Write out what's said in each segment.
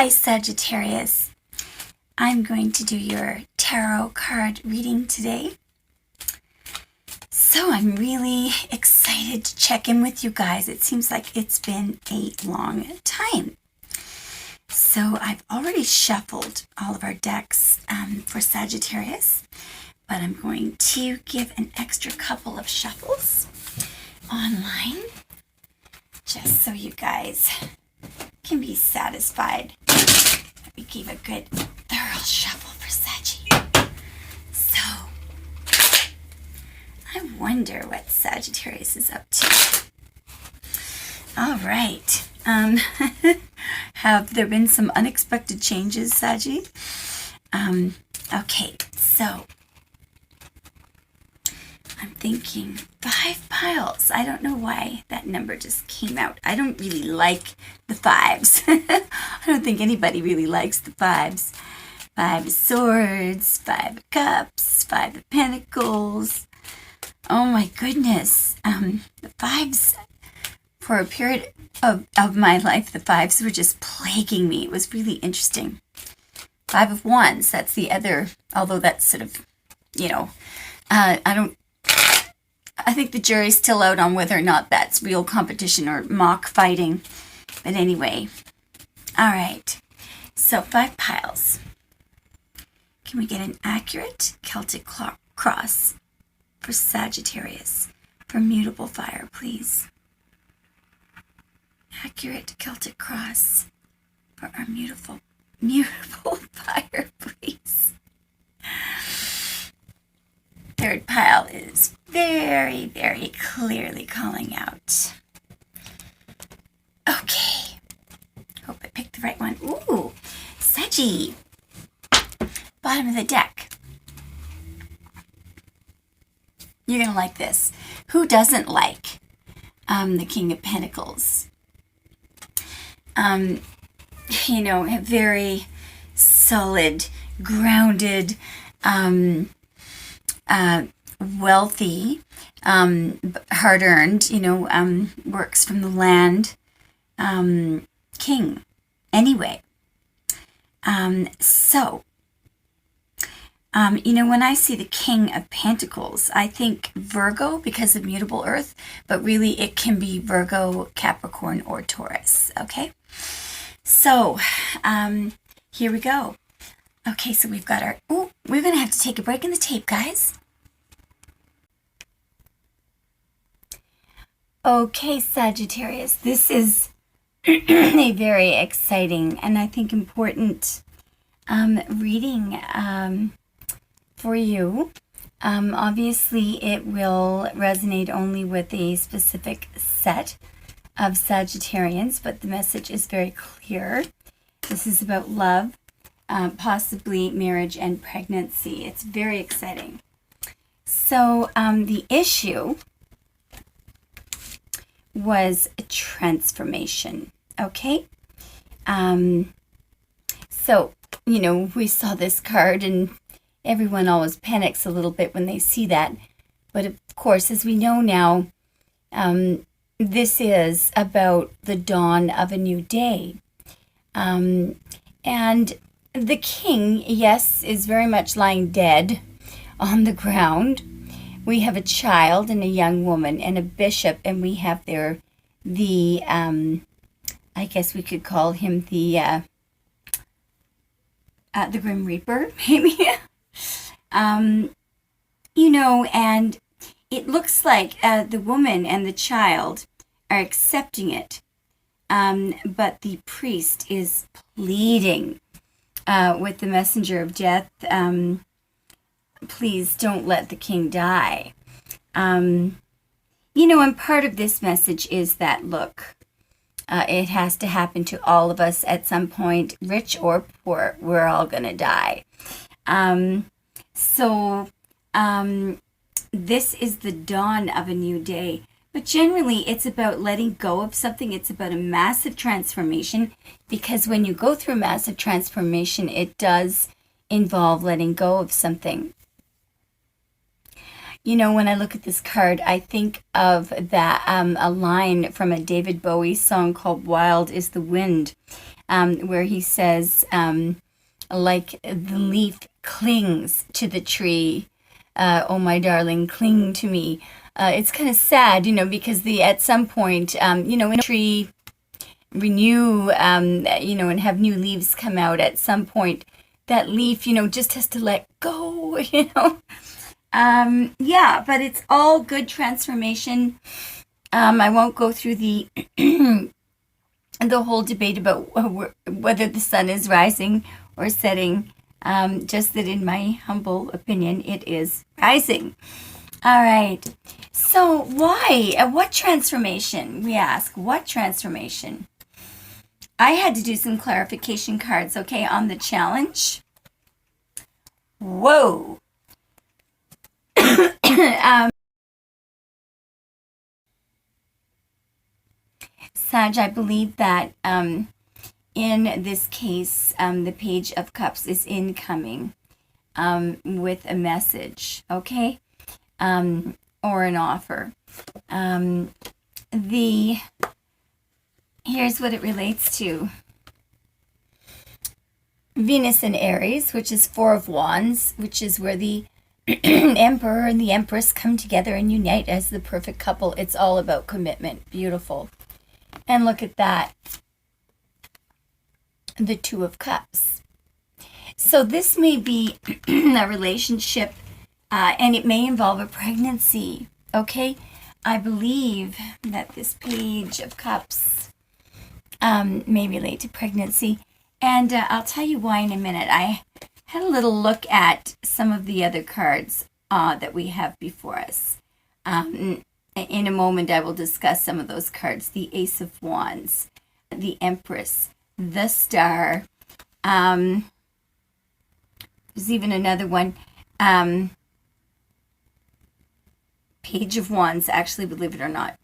Hi Sagittarius, I'm going to do your tarot card reading today. So I'm really excited to check in with you guys. It seems like it's been a long time. So I've already shuffled all of our decks for Sagittarius, but I'm going to give an extra couple of shuffles online just so you guys can be satisfied. We gave a good thorough shuffle for Saggy. So I wonder what Sagittarius is up to. All right. Have there been some unexpected changes, Saggy? Okay, so I'm thinking 5 piles. I don't know why that number just came out. I don't really like the 5s. I don't think anybody really likes the 5s. 5 of swords, 5 of cups, 5 of pentacles. Oh my goodness. The 5s, for a period of my life, the 5s were just plaguing me. It was really interesting. 5 of wands, that's the other, although that's sort of, I think the jury's still out on whether or not that's real competition or mock fighting. But anyway, all right. So 5 piles. Can we get an accurate Celtic cross for Sagittarius for mutable fire, please? Accurate Celtic cross for our mutable fire, please. 3rd pile is very, very clearly calling out. Okay. Hope I picked the right one. Ooh, Saggy. Bottom of the deck. You're going to like this. Who doesn't like the King of Pentacles? A very solid, grounded, wealthy, hard-earned, works from the land, king. Anyway, when I see the King of Pentacles, I think Virgo because of mutable earth, but really it can be Virgo, Capricorn, or Taurus, okay? So, here we go. Okay, so we've got we're going to have to take a break in the tape, guys. Okay, Sagittarius, this is a very exciting and I think important reading for you. Obviously, it will resonate only with a specific set of Sagittarians, but the message is very clear. This is about love, possibly marriage and pregnancy. It's very exciting. So the issue was a transformation, okay? So, we saw this card and everyone always panics a little bit when they see that. But of course, as we know now, this is about the dawn of a new day. And the king, yes, is very much lying dead on the ground. We have a child and a young woman and a bishop, and we have there the, I guess we could call him the Grim Reaper, maybe. And it looks like the woman and the child are accepting it, but the priest is pleading with the messenger of death, please don't let the king die. And part of this message is that, look, it has to happen to all of us at some point, rich or poor, we're all going to die. This is the dawn of a new day. But generally, it's about letting go of something. It's about a massive transformation, because when you go through a massive transformation, it does involve letting go of something. When I look at this card, I think of that a line from a David Bowie song called "Wild is the Wind." where he says, like the leaf clings to the tree. Oh, my darling, cling to me. It's kind of sad, because at some point, in a tree renew, and have new leaves come out at some point, that leaf, just has to let go, Yeah, but it's all good transformation. I won't go through the the whole debate about whether the sun is rising or setting. Just that in my humble opinion, it is rising. All right. So why? What transformation? We ask. What transformation? I had to do some clarification cards, okay, on the challenge. Whoa. Sag, I believe that in this case, the Page of Cups is incoming with a message, okay, or an offer. Here's what it relates to. Venus in Aries, which is Four of Wands, which is where the Emperor and the Empress come together and unite as the perfect couple. It's all about commitment. Beautiful. And look at that. The Two of Cups. So this may be a relationship, and it may involve a pregnancy. Okay? I believe that this Page of Cups may relate to pregnancy. And I'll tell you why in a minute. I had a little look at some of the other cards that we have before us. In a moment, I will discuss some of those cards. The Ace of Wands, the Empress, the Star. There's even another one. Page of Wands, actually, believe it or not.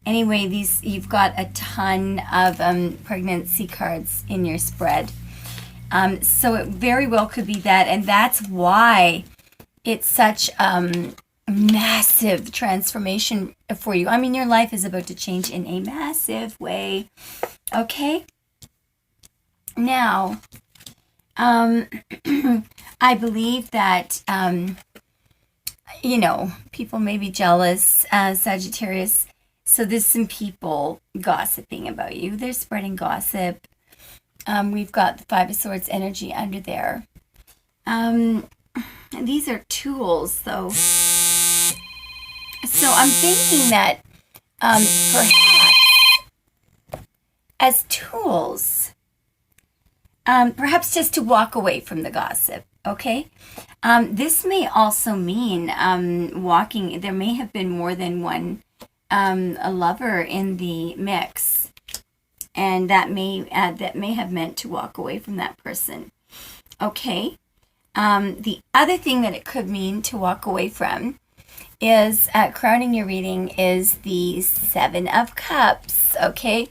Anyway, you've got a ton of pregnancy cards in your spread. So it very well could be that, and that's why it's such massive transformation for you. I mean, your life is about to change in a massive way. Okay? Now, I believe that, people may be jealous, Sagittarius. So there's some people gossiping about you. They're spreading gossip. We've got the Five of Swords energy under there. These are tools, though. So I'm thinking that perhaps as tools, perhaps just to walk away from the gossip, okay? This may also mean walking. There may have been more than one a lover in the mix, and that may have meant to walk away from that person. Okay. The other thing that it could mean to walk away from is crowning your reading is the Seven of Cups. Okay,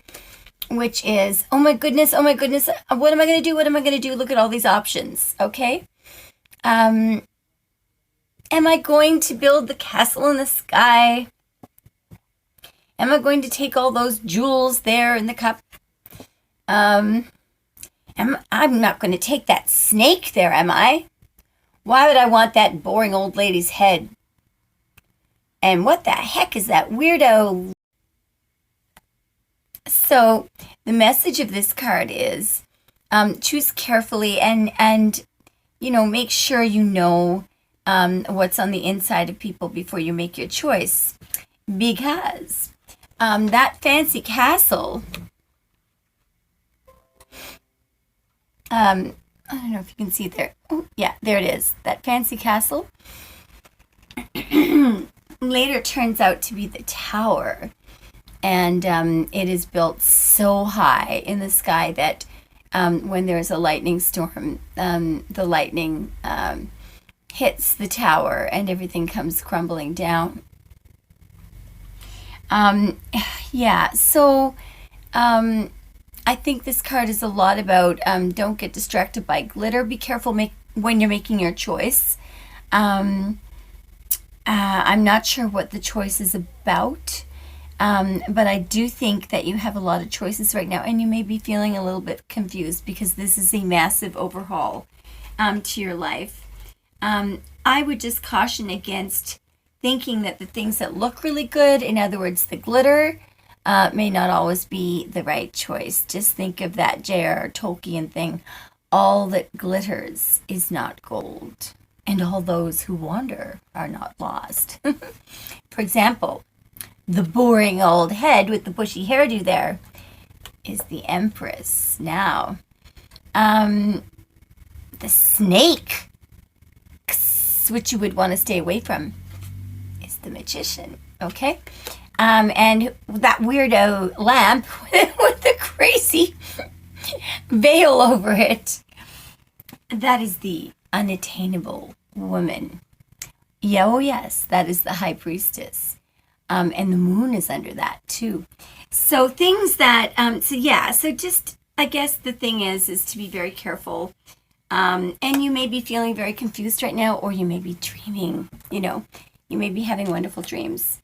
which is oh my goodness, what am I going to do? What am I going to do? Look at all these options. Okay. Am I going to build the castle in the sky? Am I going to take all those jewels there in the cup? I'm not going to take that snake there, am I? Why would I want that boring old lady's head? And what the heck is that weirdo? So the message of this card is choose carefully and make sure you know what's on the inside of people before you make your choice. Because that fancy castle, I don't know if you can see it there. Oh, yeah, there it is. That fancy castle later turns out to be the tower. And it is built so high in the sky that when there's a lightning storm, the lightning hits the tower and everything comes crumbling down. So I think this card is a lot about don't get distracted by glitter. Be careful when you're making your choice. I'm not sure what the choice is about. But I do think that you have a lot of choices right now, and you may be feeling a little bit confused because this is a massive overhaul to your life. I would just caution against thinking that the things that look really good, in other words, the glitter, may not always be the right choice. Just think of that J.R.R. Tolkien thing. All that glitters is not gold, and all those who wander are not lost. For example, the boring old head with the bushy hairdo there is the Empress. Now, the snake, which you would want to stay away from, is the Magician. Okay? And that weirdo lamp with the crazy veil over it, that is the unattainable woman. Yeah, oh yes, that is the High Priestess. And the moon is under that too. So things that, so just, I guess the thing is to be very careful. And you may be feeling very confused right now, or you may be dreaming, you may be having wonderful dreams.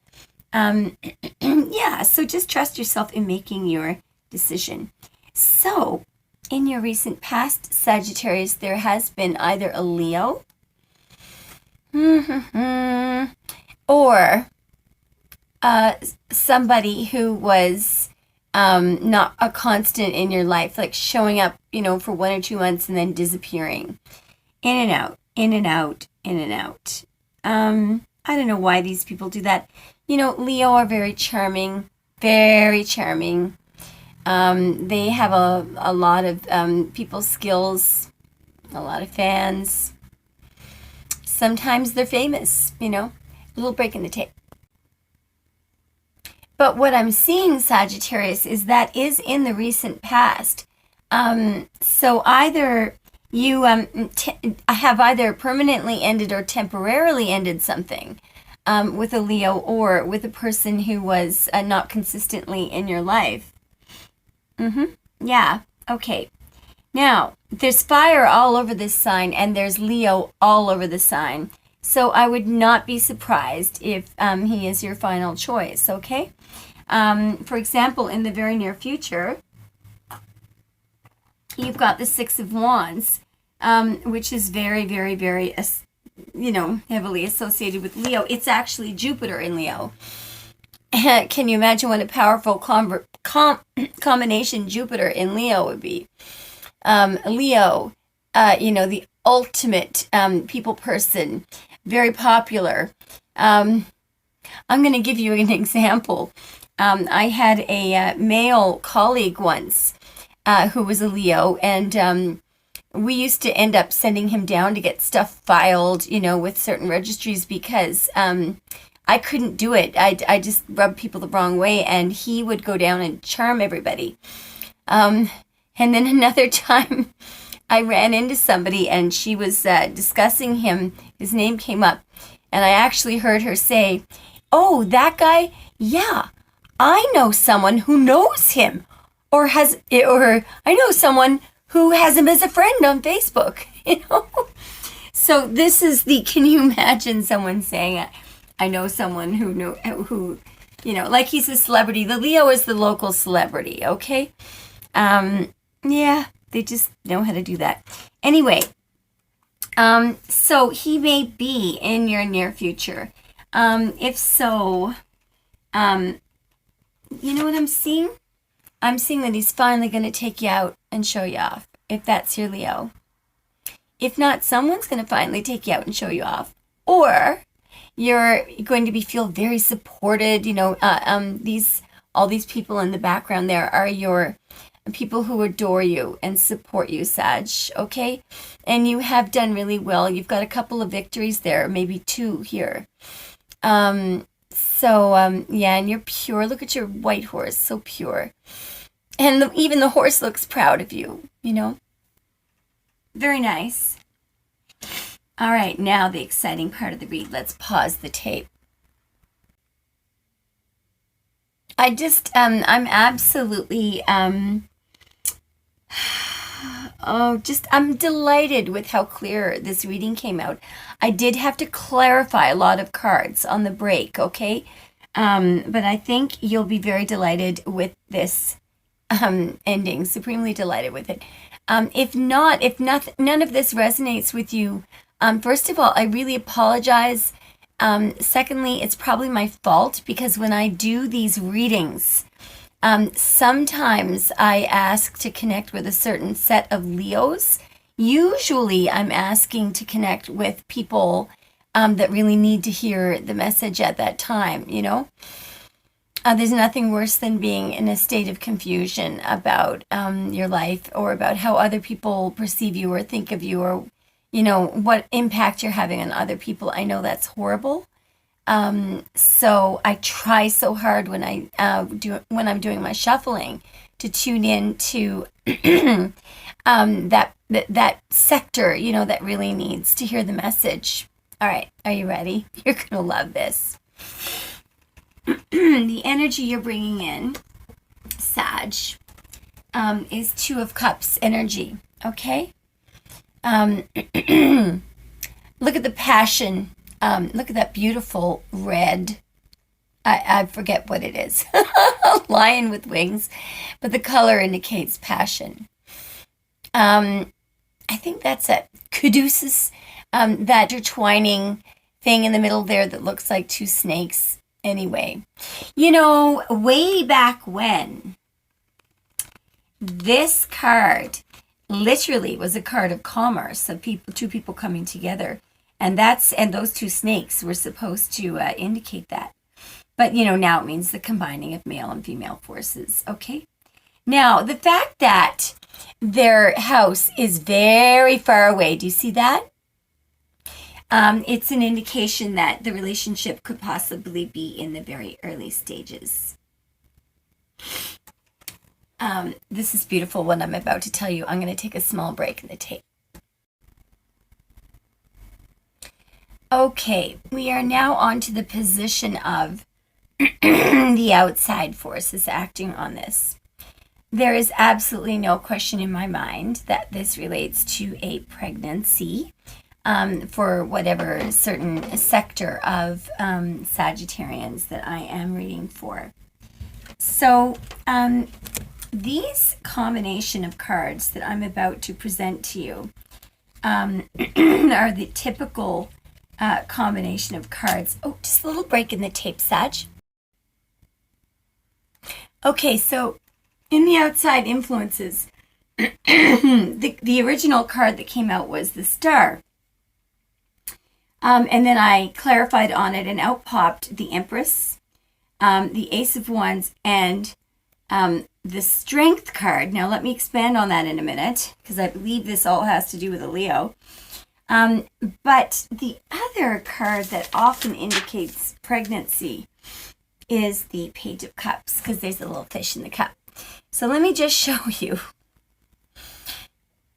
So just trust yourself in making your decision. So, in your recent past, Sagittarius, there has been either a Leo or somebody who was not a constant in your life, like showing up, for 1 or 2 months and then disappearing. In and out, in and out, in and out. I don't know why these people do that. Leo are very charming, very charming. They have a lot of people skills, a lot of fans. Sometimes they're famous, a little break in the tape. But what I'm seeing, Sagittarius, is that is in the recent past. So either you have either permanently ended or temporarily ended something with a Leo, or with a person who was not consistently in your life. Yeah, okay. Now, there's fire all over this sign, and there's Leo all over the sign. So I would not be surprised if he is your final choice, okay? For example, in the very near future, you've got the Six of Wands, which is very, very, very, heavily associated with Leo. It's actually Jupiter in Leo. Can you imagine what a powerful combination Jupiter in Leo would be? Leo, the ultimate people person, very popular. I'm going to give you an example. I had a male colleague once who was a Leo, and we used to end up sending him down to get stuff filed, with certain registries because I couldn't do it. I just rubbed people the wrong way, and he would go down and charm everybody. And then another time I ran into somebody, and she was discussing him. His name came up, and I actually heard her say, "Oh, that guy? Yeah, I know someone who knows him, or I know someone who has him as a friend on Facebook." So this is can you imagine someone saying, "I know someone who like he's a celebrity." The Leo is the local celebrity, okay? Yeah, they just know how to do that. Anyway, so he may be in your near future. If so, you know what I'm seeing? I'm seeing that he's finally going to take you out and show you off, if that's your Leo. If not, someone's going to finally take you out and show you off. Or you're going to feel very supported. All these people in the background there are your people who adore you and support you, Sag, okay? And you have done really well. You've got a couple of victories there, maybe 2 here. And you're pure. Look at your white horse, so pure. And even the horse looks proud of you, Very nice. All right, now the exciting part of the read. Let's pause the tape. I'm absolutely, I'm delighted with how clear this reading came out. I did have to clarify a lot of cards on the break, okay? But I think you'll be very delighted with this ending, supremely delighted with it. If not, none of this resonates with you, first of all, I really apologize. Secondly, it's probably my fault because when I do these readings, sometimes I ask to connect with a certain set of Leos. Usually, I'm asking to connect with people that really need to hear the message at that time, you know? There's nothing worse than being in a state of confusion about your life or about how other people perceive you or think of you or, you know, what impact you're having on other people. I know that's horrible. So I try so hard when when I'm doing my shuffling to tune in to that sector, you know, that really needs to hear the message. All right, are you ready? You're gonna love this. The energy you're bringing in, Sag, is Two of Cups energy. Okay. Look at the passion. Look at that beautiful red. I forget what it is. Lion with wings, but the color indicates passion. I think that's a caduceus, that intertwining thing in the middle there that looks like two snakes. Anyway, you know, way back when, this card literally was a card of commerce, of two people coming together. And those two snakes were supposed to indicate that. But, you know, now it means the combining of male and female forces. Okay. Now, the fact that their house is very far away, do you see that? It's an indication that the relationship could possibly be in the very early stages. This is beautiful what I'm about to tell you. I'm going to take a small break in the tape. Okay, we are now on to the position of the outside forces acting on this. There is absolutely no question in my mind that this relates to a pregnancy for whatever certain sector of Sagittarians that I am reading for. So these combination of cards that I'm about to present to you are the typical combination of cards. Oh, just a little break in the tape, Sag. Okay, so in the outside influences, the original card that came out was the Star. And then I clarified on it and out popped the Empress, the Ace of Wands, and the Strength card. Now let me expand on that in a minute, because I believe this all has to do with a Leo. But the other card that often indicates pregnancy is the Page of Cups, because there's a little fish in the cup. So let me just show you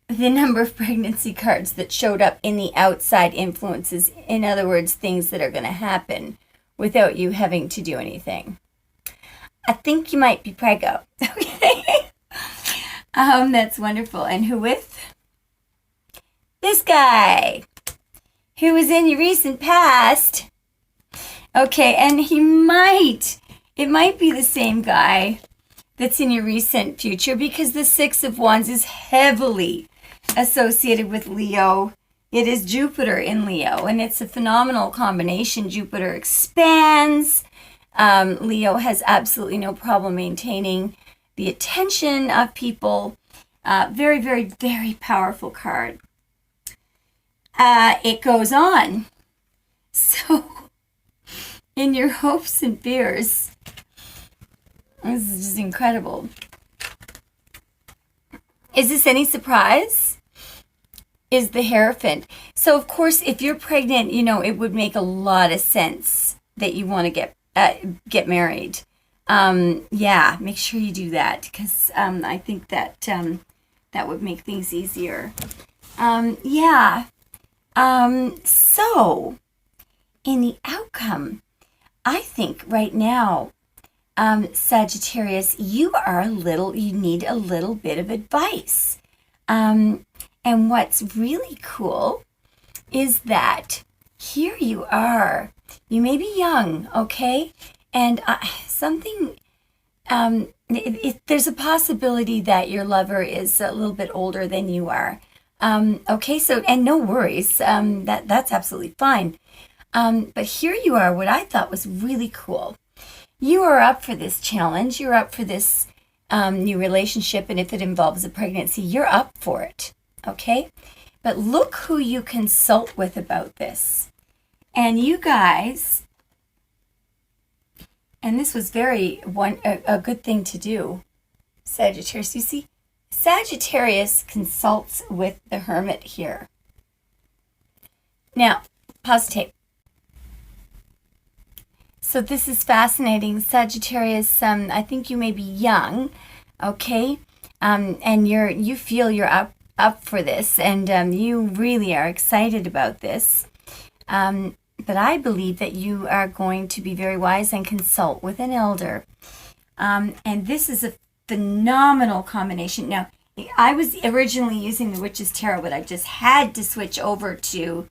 the number of pregnancy cards that showed up in the outside influences. In other words, things that are going to happen without you having to do anything. I think you might be preggo. Okay. That's wonderful. And who with? This guy, who was in your recent past. Okay, and it might be the same guy that's in your recent future, because the Six of Wands is heavily associated with Leo. It is Jupiter in Leo, and it's a phenomenal combination. Jupiter expands. Leo has absolutely no problem maintaining the attention of people. Very, very, very powerful card. It goes on. So, in your hopes and fears, this is just incredible. Is this any surprise? Is the Hierophant. So, of course, if you're pregnant, you know, it would make a lot of sense that you want to get married. Yeah, make sure you do that, because I think that that would make things easier. Yeah. So, in the outcome, I think right now, Sagittarius, you need a little bit of advice. And what's really cool is that here you are. You may be young, okay? And there's a possibility that your lover is a little bit older than you are. Okay, so, and no worries, that's absolutely fine. But here you are, what I thought was really cool. You are up for this challenge. You're up for this new relationship, and if it involves a pregnancy, you're up for it, okay? But look who you consult with about this. And you guys, and this was a good thing to do, Sagittarius. You see, Sagittarius consults with the Hermit here. Now, pause tape. So this is fascinating, Sagittarius. I think you may be young, okay, and you feel you're up for this, and you really are excited about this. But I believe that you are going to be very wise and consult with an elder. And this is a phenomenal combination. Now, I was originally using the Witch's Tarot, but I just had to switch over to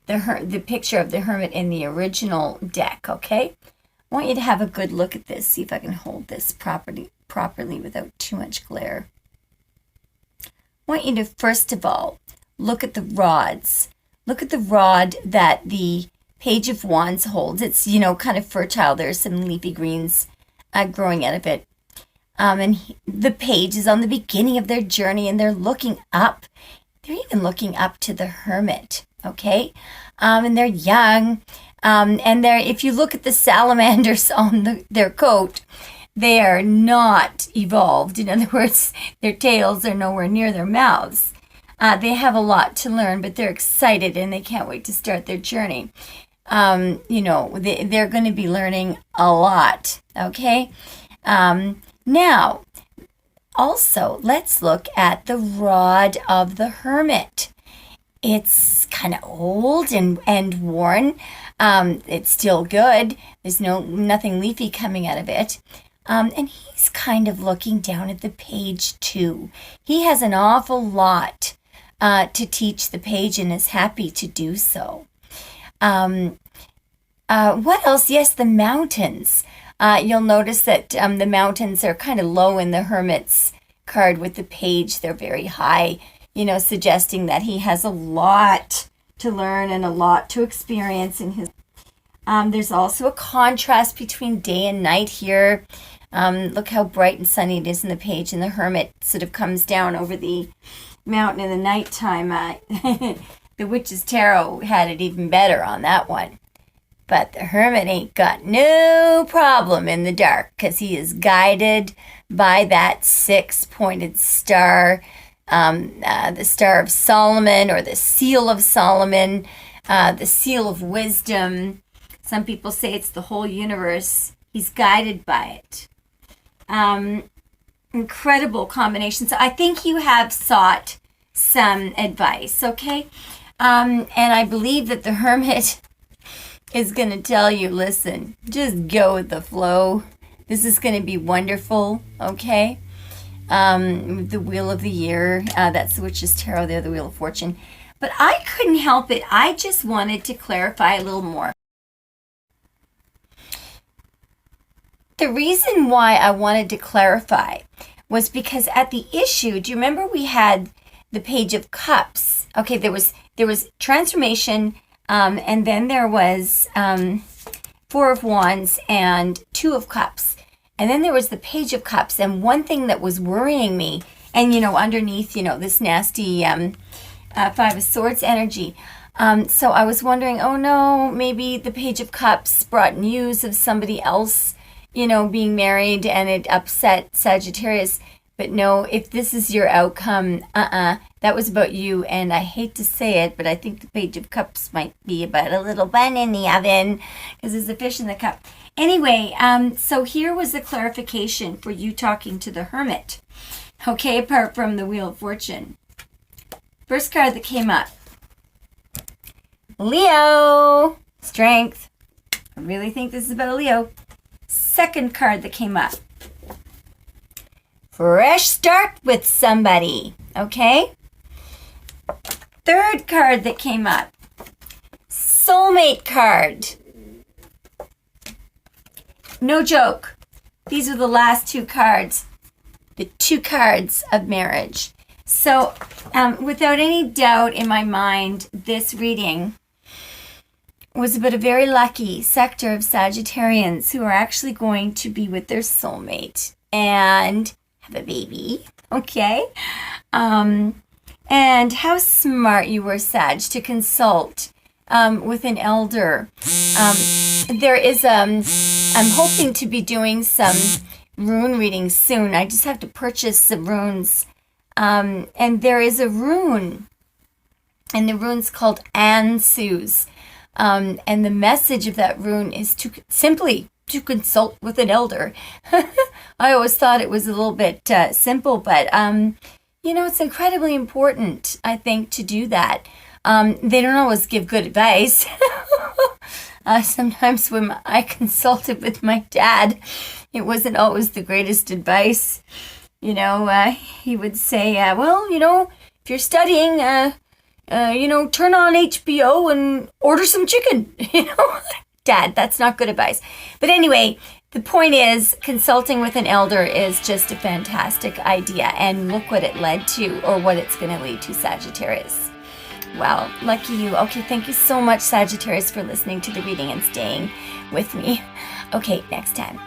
the picture of the Hermit in the original deck, okay? I want you to have a good look at this. See if I can hold this properly without too much glare. I want you to, first of all, look at the rods. Look at the rod that the Page of Wands holds. It's, kind of fertile. There's some leafy greens growing out of it. And the page is on the beginning of their journey, and they're looking up. They're even looking up to the Hermit, okay? And they're young. And if you look at the salamanders on their coat, they are not evolved. In other words, their tails are nowhere near their mouths. They have a lot to learn, but they're excited and they can't wait to start their journey. They're going to be learning a lot, okay? Now, also, let's look at the rod of the Hermit. It's kind of old and worn. It's still good. There's nothing leafy coming out of it. And he's kind of looking down at the page too. He has an awful lot to teach the page and is happy to do so. What else? Yes, the mountains. You'll notice that the mountains are kind of low in the Hermit's card with the page. They're very high, suggesting that he has a lot to learn and a lot to experience in his. There's also a contrast between day and night here. Look how bright and sunny it is in the page, and the Hermit sort of comes down over the mountain in the nighttime. The Witch's Tarot had it even better on that one. But the Hermit ain't got no problem in the dark, because he is guided by that 6-pointed star, the Star of Solomon, or the Seal of Solomon, the Seal of Wisdom. Some people say it's the whole universe. He's guided by it. Incredible combination. So I think you have sought some advice, okay? And I believe that the Hermit is going to tell you, listen, just go with the flow. This is going to be wonderful, okay? The Wheel of the Year, that's the Witch's Tarot there, the Wheel of Fortune. But I couldn't help it. I just wanted to clarify a little more. The reason why I wanted to clarify was because at the issue, do you remember we had the Page of Cups? Okay, there was transformation, and then there was 4 of Wands and 2 of Cups. And then there was the Page of Cups. And one thing that was worrying me, and, underneath, this nasty 5 of Swords energy. So I was wondering, oh no, maybe the Page of Cups brought news of somebody else, being married, and it upset Sagittarius. But no, if this is your outcome, that was about you. And I hate to say it, but I think the Page of Cups might be about a little bun in the oven, because there's a fish in the cup. Anyway, so here was the clarification for you talking to the Hermit. Okay, apart from the Wheel of Fortune. First card that came up. Leo. Strength. I really think this is about a Leo. Second card that came up. Fresh start with somebody. Okay? Third card that came up. Soulmate card. No joke. These are the last 2 cards. The 2 cards of marriage. So, without any doubt in my mind, this reading was about a very lucky sector of Sagittarians who are actually going to be with their soulmate and have a baby. Okay? And how smart you were, Sag, to consult with an elder. There is, I'm hoping to be doing some rune readings soon. I just have to purchase some runes. And there is a rune, and the rune's called Ansus. And the message of that rune is simply to consult with an elder. I always thought it was a little bit simple, but it's incredibly important, I think, to do that. They don't always give good advice. Sometimes when I consulted with my dad, it wasn't always the greatest advice. He would say, if you're studying, turn on HBO and order some chicken. Dad, that's not good advice. But anyway, the point is, consulting with an elder is just a fantastic idea. And look what it led to, or what it's going to lead to, Sagittarius. Wow, lucky you. Okay, thank you so much, Sagittarius, for listening to the reading and staying with me. Okay, next time.